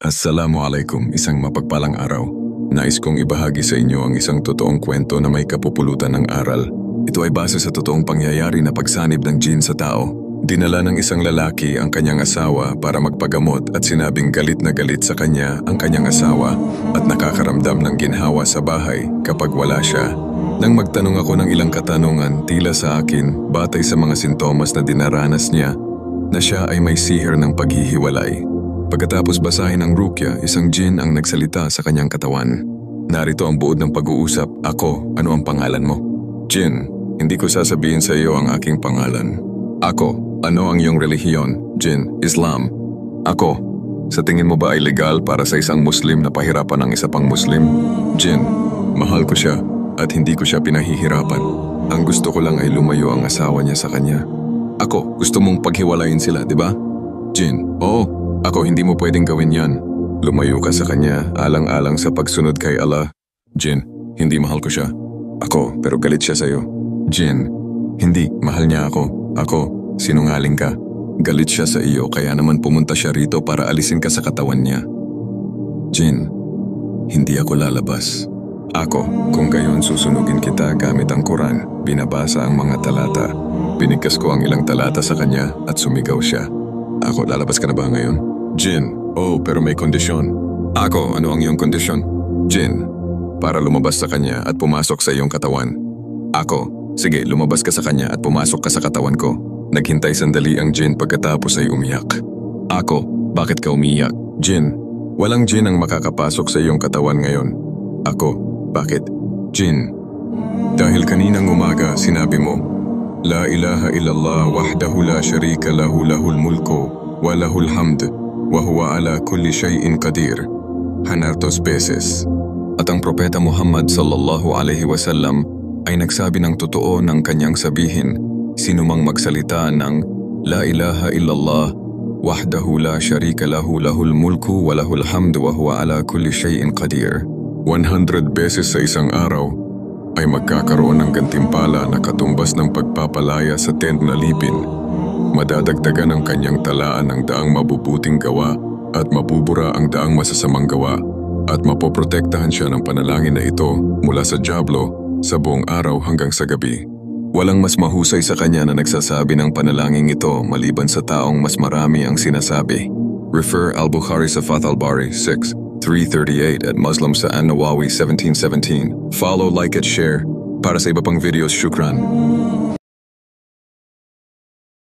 Assalamualaikum, isang mapagpalang araw. Nais kong ibahagi sa inyo ang isang totoong kwento na may kapupulutan ng aral. Ito ay base sa totoong pangyayari na pagsanib ng jinn sa tao. Dinala ng isang lalaki ang kanyang asawa para magpagamot at sinabing galit na galit sa kanya ang kanyang asawa at nakakaramdam ng ginhawa sa bahay kapag wala siya. Nang magtanong ako ng ilang katanungan tila sa akin batay sa mga sintomas na dinaranas niya na siya ay may sihir ng paghihiwalay. Pagkatapos basahin ang rukya, isang jinn ang nagsalita sa kanyang katawan. Narito ang buod ng pag-uusap. Ako, ano ang pangalan mo? Jinn, hindi ko sasabihin sa iyo ang aking pangalan. Ako, ano ang iyong relihiyon? Jinn, Islam. Ako, sa tingin mo ba ay legal para sa isang Muslim na pahirapan ng isa pang Muslim? Jinn, mahal ko siya at hindi ko siya pinahihirapan. Ang gusto ko lang ay lumayo ang asawa niya sa kanya. Ako, gusto mong paghiwalayin sila, di ba? Jinn, oo. Ako, hindi mo pwedeng gawin yan. Lumayo ka sa kanya, alang-alang sa pagsunod kay Allah. Jinn, hindi mahal ko siya. Ako, pero galit siya sa'yo. Jinn, hindi, mahal niya ako. Ako, sinungaling ka. Galit siya sa iyo, kaya naman pumunta siya rito para alisin ka sa katawan niya. Jinn, hindi ako lalabas. Ako, kung gayon susunugin kita gamit ang Quran, binabasa ang mga talata. Binigkas ko ang ilang talata sa kanya at sumigaw siya. Ako, lalabas ka na ba ngayon? Jinn, pero may kondisyon. Ako, ano ang iyong kondisyon? Jinn, para lumabas sa kanya at pumasok sa iyong katawan. Ako, sige, lumabas ka sa kanya at pumasok ka sa katawan ko. Naghintay sandali ang jinn pagkatapos ay umiyak. Ako, bakit ka umiyak? Jinn, walang jinn ang makakapasok sa iyong katawan ngayon. Ako, bakit? Jinn, dahil kaninang umaga sinabi mo, La ilaha illallah wahdahu la sharika lahu lahul mulku wa lahul hamd wa huwa ala kulli shay'in qadir. Hanartos beses. At ang propeta Muhammad sallallahu alaihi wasallam ay nagsabi ng totoo ng kanyang sabihin, sinumang magsalita ng La ilaha illallah wahdahu la sharika lahu lahul mulku wa lahul hamd wa huwa ala kulli shay'in qadir. 100 beses sa isang araw ay magkakaroon ng gantimpala na katumbas ng pagpapalaya sa 10 na lipin. Madadagdagan ang kanyang talaan ng daang mabubuting gawa at mabubura ang daang masasamang gawa at mapoprotektahan siya ng panalangin na ito mula sa dyablo sa buong araw hanggang sa gabi. Walang mas mahusay sa kanya na nagsasabi ng panalangin ito maliban sa taong mas marami ang sinasabi. Refer Al-Bukhari sa Fath al-Bari 6:338 at Muslim sa An-Nawawi 1717. Follow, like at share. Para sa iba pang videos, shukran.